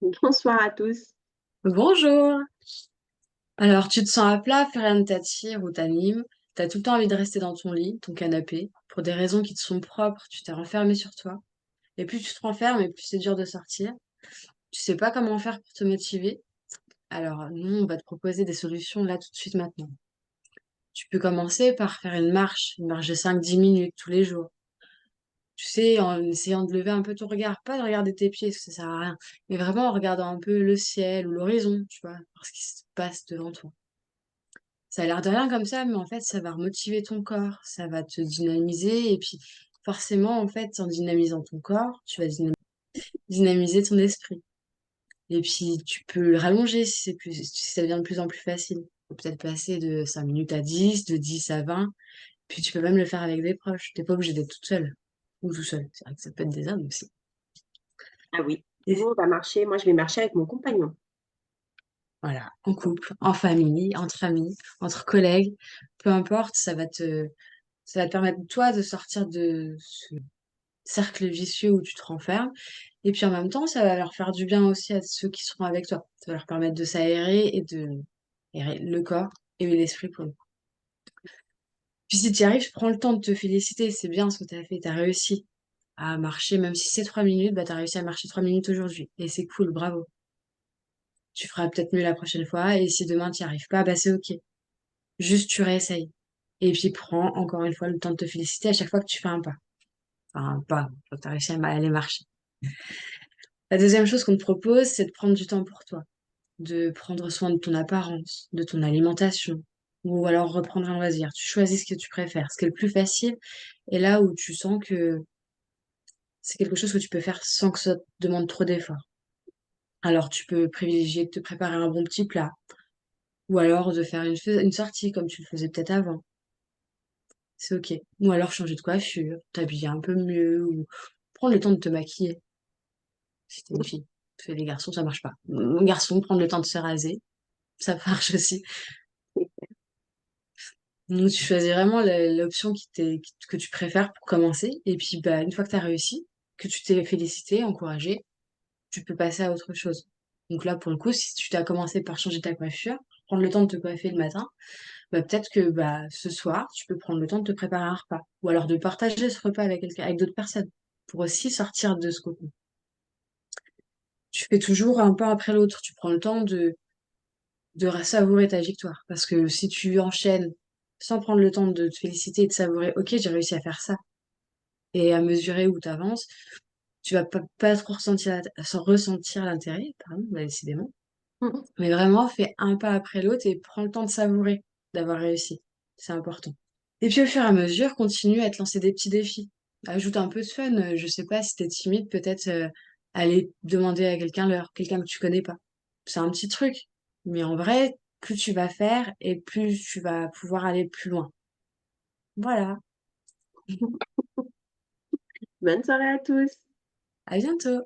Bonsoir à tous. Bonjour. Alors, tu te sens à plat, plus rien ne t'attire ou t'anime, t'as tout le temps envie de rester dans ton lit, ton canapé, pour des raisons qui te sont propres, tu t'es renfermé sur toi. Et plus tu te renfermes, et plus c'est dur de sortir. Tu sais pas comment faire pour te motiver. Alors, nous, on va te proposer des solutions là tout de suite maintenant. Tu peux commencer par faire une marche de 5-10 minutes tous les jours. Tu sais, en essayant de lever un peu ton regard, pas de regarder tes pieds, parce que ça sert à rien, mais vraiment en regardant un peu le ciel ou l'horizon, tu vois, voir ce qui se passe devant toi. Ça a l'air de rien comme ça, mais en fait, ça va remotiver ton corps, ça va te dynamiser. Et puis, forcément, en fait, en dynamisant ton corps, tu vas dynamiser ton esprit. Et puis, tu peux le rallonger si ça devient de plus en plus facile. Faut peut-être passer de 5 minutes à 10, de 10 à 20. Puis, tu peux même le faire avec des proches. T'es pas obligé d'être toute seule ou tout seul. C'est vrai que ça peut être des hommes aussi. Ah oui, nous, Et on va marcher. Moi, je vais marcher avec mon compagnon. voilà, en couple, en famille, entre amis, entre collègues, peu importe, ça va te permettre, toi, de sortir de ce cercle vicieux où tu te renfermes. Et puis en même temps, ça va leur faire du bien aussi à ceux qui seront avec toi. Ça va leur permettre de s'aérer et de aérer le corps et l'esprit pour eux. Puis si tu y arrives, prends le temps de te féliciter. C'est bien ce que tu as fait. Tu as réussi à marcher, même si c'est 3 minutes, bah, tu as réussi à marcher 3 minutes aujourd'hui. Et c'est cool, bravo. Tu feras peut-être mieux la prochaine fois. Et si demain tu n'y arrives pas, bah, c'est OK. Juste tu réessayes. Et puis prends encore une fois le temps de te féliciter à chaque fois que tu fais un pas. Enfin, un pas, quand tu as réussi à aller marcher. La deuxième chose qu'on te propose, c'est de prendre du temps pour toi, de prendre soin de ton apparence, de ton alimentation, ou alors reprendre un loisir. Tu choisis ce que tu préfères, ce qui est le plus facile, et là où tu sens que c'est quelque chose que tu peux faire sans que ça te demande trop d'efforts. Alors tu peux privilégier de te préparer un bon petit plat, ou alors de faire une sortie comme tu le faisais peut-être avant. C'est ok. Ou alors changer de coiffure, t'habiller un peu mieux, ou prendre le temps de te maquiller, si t'es une fille. Parce que les garçons, ça marche pas. Un garçon, prendre le temps de se raser, ça marche aussi. Donc, tu choisis vraiment l'option que tu préfères pour commencer. Et puis, bah, une fois que tu as réussi, que tu t'es félicité, encouragé, tu peux passer à autre chose. Donc là, pour le coup, si tu t'as commencé par changer ta coiffure, prendre le temps de te coiffer le matin, bah, peut-être que bah, ce soir, tu peux prendre le temps de te préparer un repas. Ou alors de partager ce repas avec quelqu'un, avec d'autres personnes, pour aussi sortir de ce cocon. Tu fais toujours un pas après l'autre. Tu prends le temps de savourer ta victoire. Parce que si tu enchaînes sans prendre le temps de te féliciter et de savourer, ok, j'ai réussi à faire ça, et à mesurer où tu avances, tu vas pas trop sans ressentir l'intérêt, pardon, bah, décidément. Mhm. Mais vraiment, fais un pas après l'autre et prends le temps de savourer d'avoir réussi. C'est important. Et puis au fur et à mesure, continue à te lancer des petits défis. Ajoute un peu de fun. Je sais pas si t'es timide, peut-être aller demander à quelqu'un l'heure, quelqu'un que tu connais pas. C'est un petit truc. Mais en vrai, plus tu vas faire et plus tu vas pouvoir aller plus loin. Voilà. Bonne soirée à tous. À bientôt.